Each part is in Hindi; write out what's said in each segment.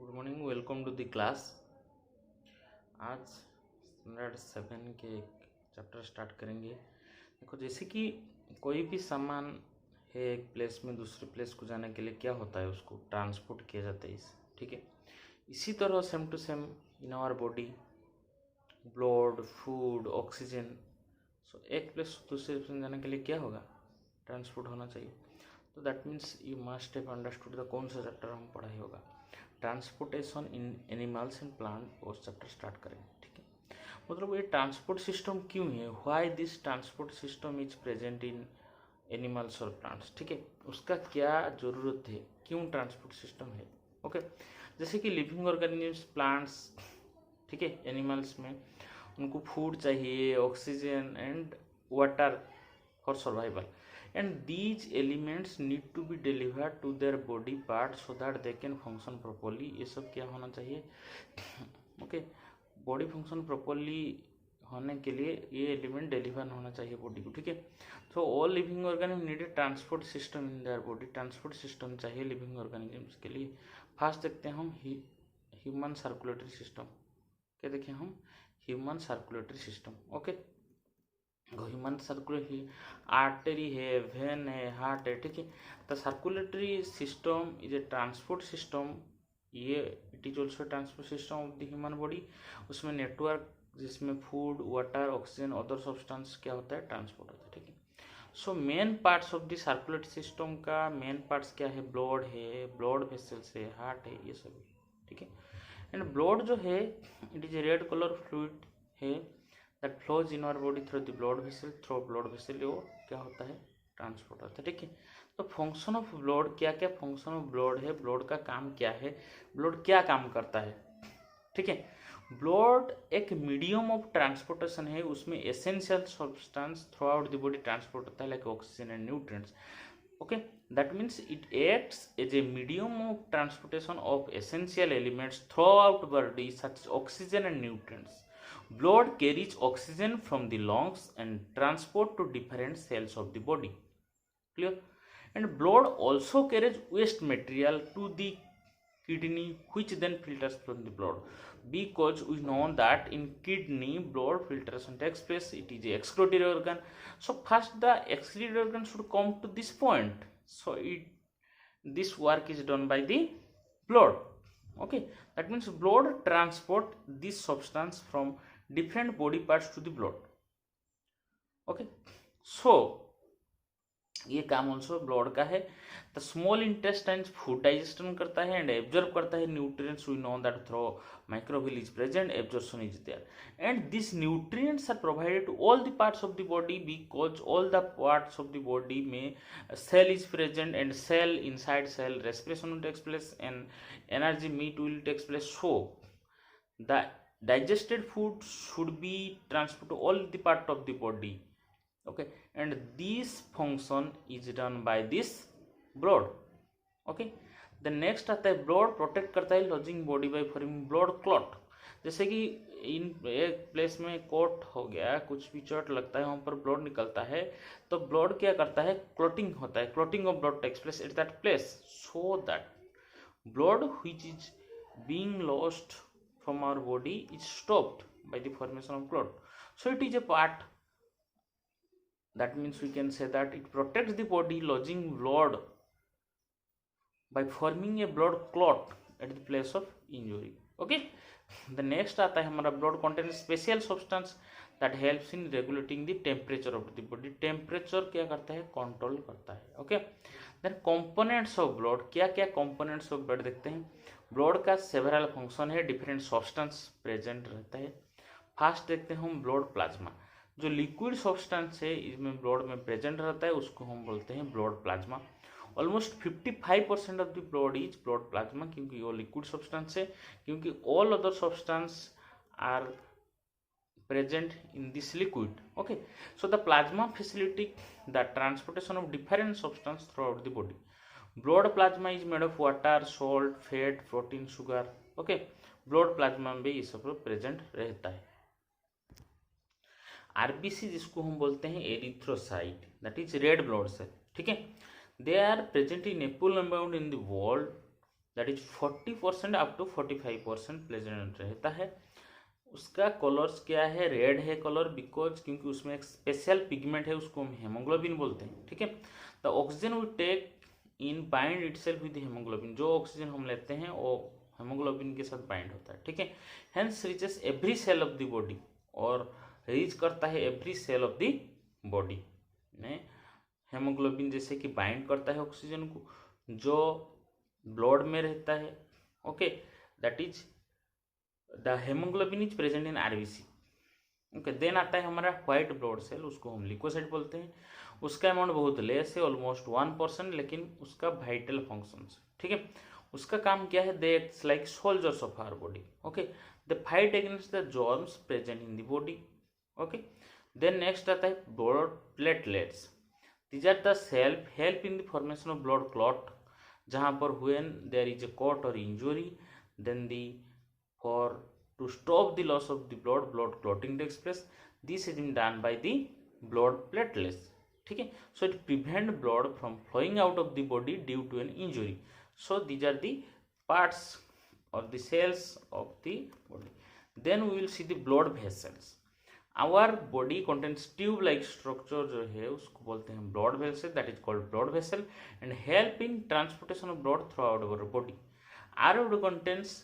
Good morning, welcome to the class. आज स्टैंडर्ड 7 के एक चैप्टर स्टार्ट करेंगे। देखो, जैसे कि कोई भी सामान है एक प्लेस में दूसरे प्लेस को जाने के लिए क्या होता है, उसको ट्रांसपोर्ट किया जाता है। ठीक है, इसी तरह same to same in our body, blood, food, oxygen, so एक प्लेस दूसरे प्लेस जाने के लिए क्या होगा, ट्रांसपोर्ट होना चाहिए। तो that means you must have understood the कौन सा चैप्टर हम पढ़ाई होगा, transportation in animals and plant, और चैप्टर स्टार्ट करेंगे। ठीक है, मतलब ये ट्रांसपोर्ट सिस्टम क्यों है, why this transport system is present in animals और प्लांट्स। ठीक है, उसका क्या ज़रूरत है, क्यों ट्रांसपोर्ट सिस्टम है। ओके, जैसे कि लिविंग ऑर्गेनिजम्स, प्लांट्स, ठीक है, एनिमल्स में उनको फूड चाहिए, oxygen and water for survival, and these elements need to be delivered to their body parts so that they can function properly। ये सब क्या होना चाहिए, ओके, बॉडी फंक्शन प्रॉपरली होने के लिए ये एलिमेंट डिलीवर होना चाहिए बॉडी को। ठीक है, तो all living organism need a transport system in their body. Transport system चाहिए लिविंग ऑर्गेनिजम्स के लिए। फर्स्ट देखते हैं हम ह्यूमन सर्कुलेटरी सिस्टम। क्या देखें हम, human circulatory system. Okay, human circulatory artery है, वेन है, हार्ट है। ठीक है, the circulatory system is a transport system. ये it is also transport system of the human body. उसमें नेटवर्क जिसमें food, water, oxygen, other substance क्या होता है, ट्रांसपोर्ट होता है। ठीक है, so main parts of the circulatory system का मेन पार्ट्स क्या है, ब्लड है, ब्लड वेसल्स है, हार्ट है, ये सब। ठीक है, एंड ब्लड जो है it is a red colour fluid है that flows in our body through the blood vessel। through blood vessel वो क्या होता है, ट्रांसपोर्ट होता है। ठीक है, तो फंक्शन ऑफ ब्लड, क्या क्या फंक्शन ऑफ ब्लड है, ब्लड का काम क्या है, ब्लड क्या काम करता है। ठीक है, ब्लड एक मीडियम ऑफ ट्रांसपोर्टेशन है, उसमें essential substance through out the body transport होता है, like oxygen and nutrients. okay, that means it acts as a medium of transportation of essential elements throughout body such as oxygen and nutrients। blood carries oxygen from the lungs and transport to different cells of the body, clear, and blood also carries waste material to the kidney which then filters from the blood, because we know that in kidney blood filtration takes place, it is a excretory organ. So first the excretory organ should come to this point, so this work is done by the blood. Okay, that means blood transport this substance from different body parts to the blood। okay, so ये काम ऑल्सो ब्लड का है। The small intestine food digestion करता है एंड एब्जॉर्ब करता है nutrients. We know that through microbial is present, absorption is there, and this nutrients are provided to all the parts of the body, because all the parts of the body में cell is present, and cell inside cell respiration will takes place and energy meet will takes place. So the digested food should be transported to all the part of the body। okay, and this function is done by this blood। okay, the next आता है blood protect करता है lodging body by forming blood clot। जैसे कि इन एक प्लेस में कोट हो गया, कुछ भी चोट लगता है, वहाँ पर ब्लड निकलता है, तो ब्लड क्या करता है, क्लॉटिंग होता है, clotting of blood takes place at that place, so that blood which is being lost from our body is stopped by the formation of blood। so it is a part, that means we can say that it protects the body lodging blood by forming a blood clot at the place of injury। okay, the next आता है हमारा blood contains special substance that helps in regulating the temperature of the body। temperature क्या करता है, control करता है। okay, then components of blood, क्या क्या components of blood देखते हैं। ब्लड का सेवरल फंक्शन है, डिफरेंट सब्सटेंस प्रेजेंट रहता है। फर्स्ट देखते हैं हम ब्लड प्लाज्मा, जो लिक्विड सब्सटेंस है इसमें ब्लड में प्रेजेंट रहता है, उसको हम बोलते हैं blood plasma. Almost 55% of the blood is blood plasma, क्योंकि वो लिक्विड सब्सटेंस है, क्योंकि all other substance are present in this liquid। okay, so the plasma facilitate the transportation of different substance throughout the body। blood plasma is made of water, salt, fat, protein, sugar। okay, blood plasma में ये सब प्रेजेंट रहता है। आरबीसी जिसको हम बोलते हैं erythrocyte, that is red blood cell. ठीक है, they are present in ample amount in the world that is 40% up to 45% present रहता है। उसका कलर्स क्या है, रेड है कलर, बिकॉज क्योंकि उसमें एक स्पेशल पिगमेंट है, उसको हम हेमोग्लोबिन बोलते हैं। ठीक है, the oxygen we take in bind itself with haemoglobin, जो ऑक्सीजन हम लेते हैं वो हेमोग्लोबिन के साथ बाइंड होता है। ठीक है, hence reaches every cell of the body, और रीच करता है every cell of the body में। हेमोग्लोबिन जैसे कि बाइंड करता है ऑक्सीजन को जो ब्लड में रहता है। Okay, that is the haemoglobin is present in RBC. Okay, then आता है हमारा व्हाइट ब्लड सेल, उसको हम लिकोसाइट बोलते हैं। उसका अमाउंट बहुत लेस है, ऑलमोस्ट 1%, लेकिन उसका वाइटल फंक्शन। ठीक है, उसका काम क्या है, they acts like soldiers of our body. Okay, they fight against the germs present in the body. Okay, then next आता है blood platelets. These are the self help in the formation of blood clot, जहाँ पर when there is a cut और injury, then the for to stop the loss of the blood clotting takes place. This is been done by the blood platelets. ठीक है, so it prevent blood from flowing out of the body due to an injury. So these are the parts or the cells of the body. Then we will see the blood vessels. Our body contains tube like structure जो है उसको बोलते हैं blood vessel, that is called blood vessel, and help in transportation of blood throughout our body. Our body contains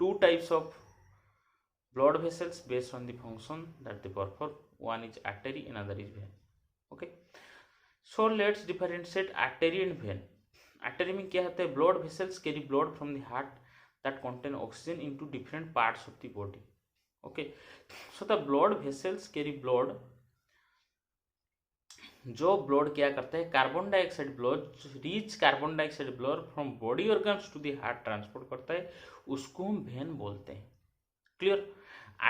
two types of blood vessels based on the function that they perform. One is artery, another is vein. Okay, so let's differentiate artery and vein. Artery में क्या होता है, blood vessels carry blood from the heart that contain oxygen into different parts of the body. Okay, so the blood vessels carry blood, जो ब्लड क्या करता है, carbon dioxide blood, rich carbon dioxide blood from body organs to the heart transport करता है, उसको हम वेन बोलते हैं। क्लियर,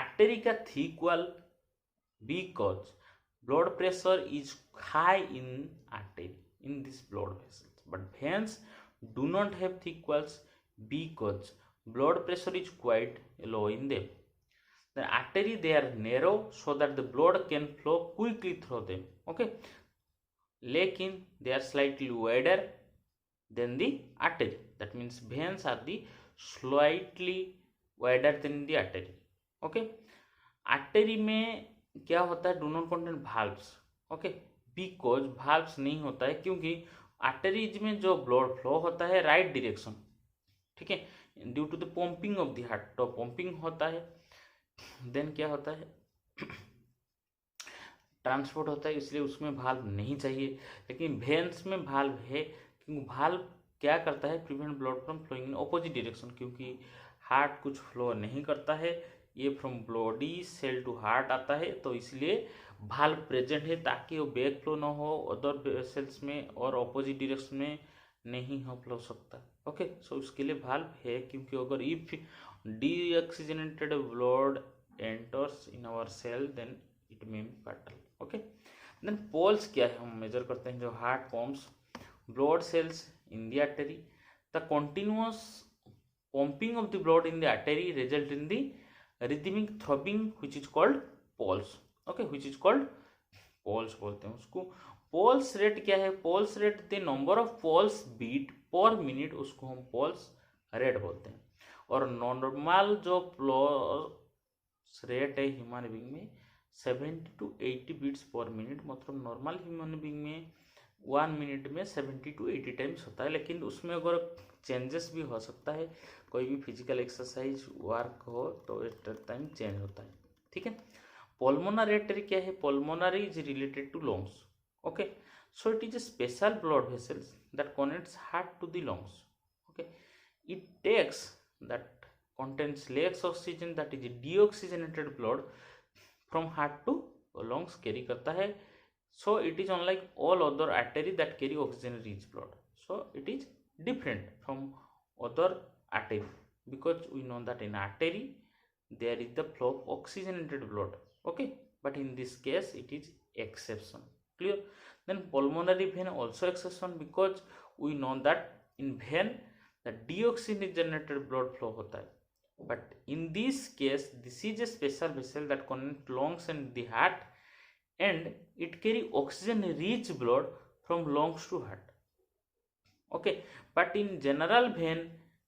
आर्टरी का thick wall because blood pressure is high in artery in this blood vessels, but veins do not have thick walls because blood pressure is quite low in them. The artery, they are narrow so that the blood can flow quickly through them. Okay, लेकिन they are slightly wider than the artery. That means veins are the slightly wider than the artery. Okay, artery में क्या होता है, do not contain valves. Okay, because valves नहीं होता है क्योंकि arteries में जो blood flow होता है right direction. ठीक है, due to the pumping of the heart, तो पंपिंग होता है, देन क्या होता है, ट्रांसपोर्ट होता है, इसलिए उसमें भाल्व नहीं चाहिए। लेकिन वेन्स में भाल्व है, क्योंकि भाल्व क्या करता है, prevent blood from flowing in opposite direction, क्योंकि हार्ट कुछ फ्लो नहीं करता है, ये from body cell to heart आता है, तो इसलिए भाल्व प्रेजेंट है ताकि वो बैक फ्लो ना हो अदर सेल्स में और ऑपोजिट डायरेक्शन में नहीं हो फ्लो सकता। ओके, सो उसके लिए भाल्व है, क्योंकि अगर if deoxygenated blood enters in our cell then it may be fatal. Okay, then pulse क्या है, हम मेजर करते हैं जो heart pumps blood cells in the artery, the continuous pumping of the blood in the artery result in the rhythmic throbbing which is called pulse. Okay, which is called pulse बोलते हैं उसको। पोल्स रेट क्या है, pulse rate the number of pulse beat पर मिनट, उसको हम पोल्स रेट बोलते हैं। और नॉर्मल जो पल्स रेट है ह्यूमन बीइंग में 70 to 80 बीट्स पर मिनट, मतलब नॉर्मल ह्यूमन बीइंग में 1 मिनट में 70 to 80 टाइम्स होता है, लेकिन उसमें अगर चेंजेस भी हो सकता है, कोई भी फिजिकल एक्सरसाइज वर्क हो तो एट टाइम चेंज होता है। ठीक है, pulmonary artery क्या है, pulmonary is related to lungs. Okay, so it is a special blood vessels that connects heart to the lungs. Okay, it takes that contains less oxygen, that is deoxygenated blood from heart to lungs carry करता है, so it is unlike all other artery that carry oxygen rich blood, so it is different from other artery because we know that in artery there is the flow of oxygenated blood. Okay, but in this case it is exception. Clear, then pulmonary vein also exception because we know that in vein the deoxygenated blood flow होता है, but in this case this is a special vessel that connect lungs and the heart and it carry oxygen rich blood from lungs to heart. Okay. But in general when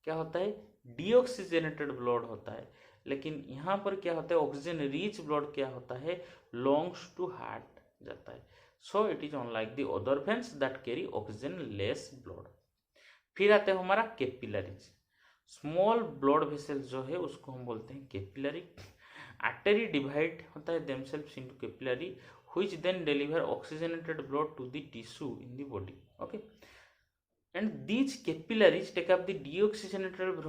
क्या होता है, डीऑक्सीजनेटेड ब्लड होता है, लेकिन यहाँ पर क्या होता है, ऑक्सीजन रिच ब्लड क्या होता है, लॉन्ग्स टू हार्ट जाता है। So it is unlike the other veins that carry oxygen less blood. फिर आते हैं हमारा कैपिलरीज। स्मॉल ब्लड वेसल्स जो है उसको हम बोलते हैं कैपिलरी। आर्टरी डिवाइड होता है themselves into capillary which then deliver oxygenated blood to the tissue in the body. Okay, and these capillaries take up the deoxygenated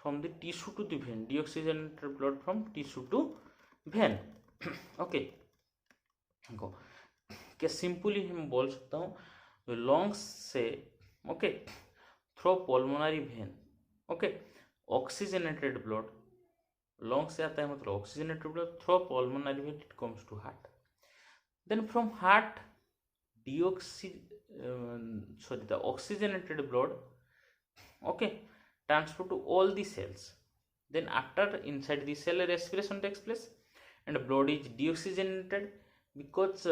from the tissue to the vein, deoxygenated blood from tissue to vein. Okay, देखो क्या सिंपली हम बोल सकता हूँ, लंग्स से okay through pulmonary vein, okay oxygenated blood lungs से आता है, मतलब oxygenated blood through pulmonary vein it comes to heart. Then from heart, the oxygenated blood, okay, transfer to all the cells. Then after inside the cell respiration takes place and blood is deoxygenated because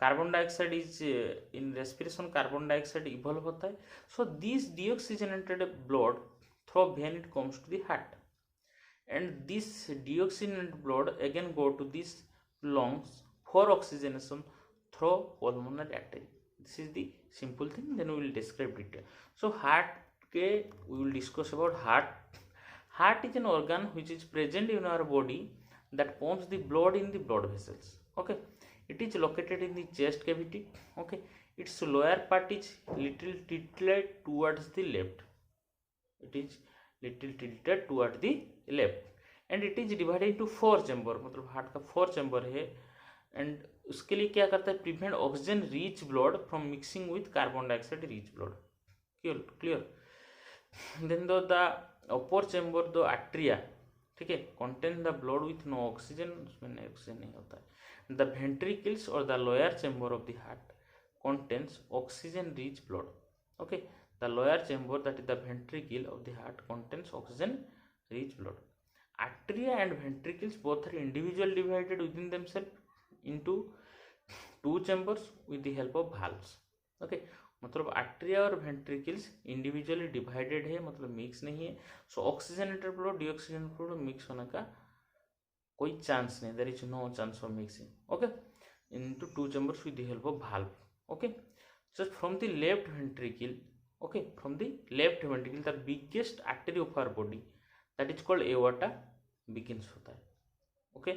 carbon dioxide is in respiration, carbon dioxide evolve होता है. So this deoxygenated blood through vein it comes to the heart, and this deoxygenated blood again go to these lungs for oxygenation through pulmonary artery. This is the simple thing. Then we will describe detail. So heart ke we will discuss about heart. Heart is an organ which is present in our body that pumps the blood in the blood vessels. Okay, it is located in the chest cavity. Okay, its lower part is little tilted towards the left. It is little tilted towards the left, and it is divided into 4 chamber, मतलब हार्ट का 4 चैम्बर है. एंड उसके लिए क्या करता है, prevent oxygen rich blood from mixing with carbon dioxide rich blood. Clear. Then the upper chamber the atria, ठीक है, contain the blood with no oxygen, उसमें ऑक्सीजन नहीं होता है. द वेंट्रिकल्स और the lower chamber of the heart contains oxygen rich blood. Okay, the lower chamber that is the ventricle of the heart contains oxygen rich blood. Arteria and ventricles both are individually divided within themselves into 2 chambers with the help of valves. Okay, मतलब आर्ट्रिया और वेंट्रिकल्स इंडिविजुअली डिवाइडेड है, मतलब मिक्स नहीं है. So oxygenated blood deoxygenated blood mix होने का कोई चांस नहीं, there is no chance of mixing. Okay, into 2 chambers with the help of valve. Okay, so from the left ventricle, okay, from the left ventricle the biggest artery of our body that is called aorta begins होता है. Okay,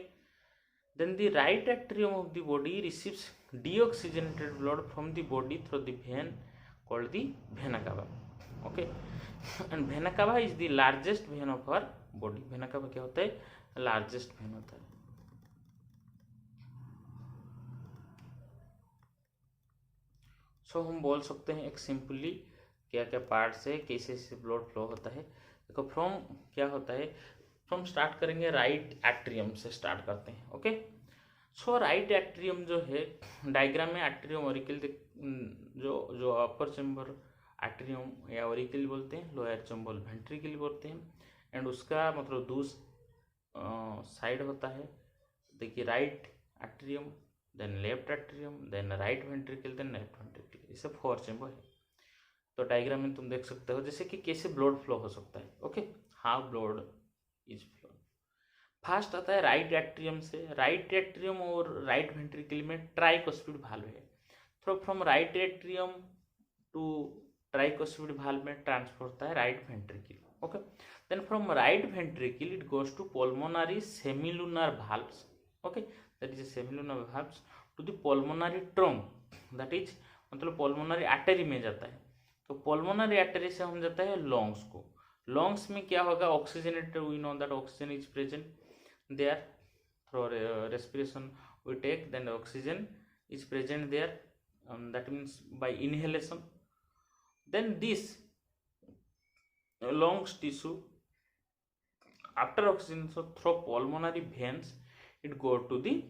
then the right atrium of the body receives deoxygenated blood from the body through the vein called the vena cava. Okay, and vena cava is the largest vein of our body. vena cava क्या होता है, largest vein होता है. So हम बोल सकते हैं एक सिंपली क्या क्या पार्ट्स है, कैसे से ब्लड फ्लो होता है. देखो फ्रॉम क्या होता है, फ्रॉम स्टार्ट करेंगे राइट एट्रियम से स्टार्ट करते हैं. ओके, सो राइट एट्रियम जो है डायग्राम में एट्रियम ऑरिकल जो अपर चैम्बर एट्रियम या ऑरिकल बोलते हैं, लोअर चैम्बर वेंट्रिकल बोलते हैं. एंड उसका मतलब दूसरा साइड होता है, देखिए right atrium, then left atrium, then right ventricle, then left ventricle, इसे 4 चैम्बर है. तो डायग्राम में तुम देख सकते हो जैसे कि कैसे ब्लड फ्लो हो सकता है. Okay, how blood is flow. First आता है राइट एट्रियम से. राइट एट्रियम और राइट वेंट्रिकल में ट्राइकोस्पिड वाल्व है. तो from right atrium to tricuspid valve में ट्रांसफर होता है right ventricle. Okay, then from right ventricle it goes to pulmonary semilunar valves. Okay, that is semilunar valves to the pulmonary trunk, that is मतलब पल्मोनरी आर्टरी में जाता है. तो पल्मोनरी आर्टरी से हम जाता है लंग्स को. लंग्स में क्या होगा, oxygenated, we know that oxygen is present there through respiration we take, then oxygen is present there, that means by inhalation. Then this lungs tissue after oxygenation through pulmonary veins it go to the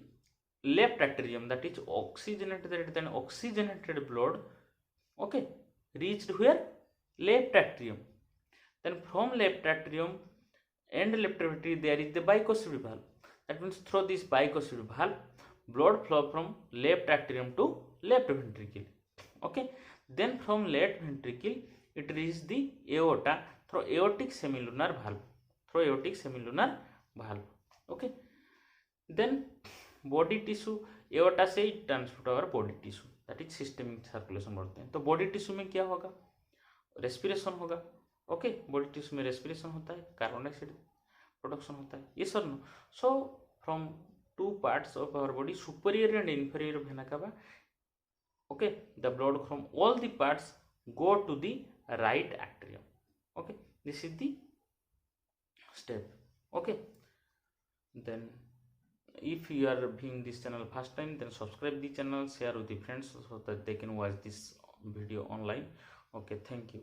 left atrium, that is oxygenated, then oxygenated blood, okay, reached where, left atrium. Then from left atrium and left ventricle there is the bicuspid valve. That means through this bicuspid valve blood flow from left atrium to left ventricle. Okay, then from left ventricle it reaches the aorta through aortic semilunar valve. Okay, then body tissue, aorta से transport our body tissue, that is systemic circulation बोलते हैं। तो बॉडी टिश्यू में क्या होगा, रेस्पिरेशन होगा। ओके, बॉडी टिश्यू में रेस्पिरेशन होता है, कार्बन डाइऑक्साइड प्रोडक्शन होता है, ये सर नो। So from two parts of our body, superior and inferior vena cava, okay, the blood from all the parts go to the right atrium. Okay, this is the step. Okay, then if you are viewing this channel first time, then subscribe the channel, share with the friends so that they can watch this video online. Okay, thank you.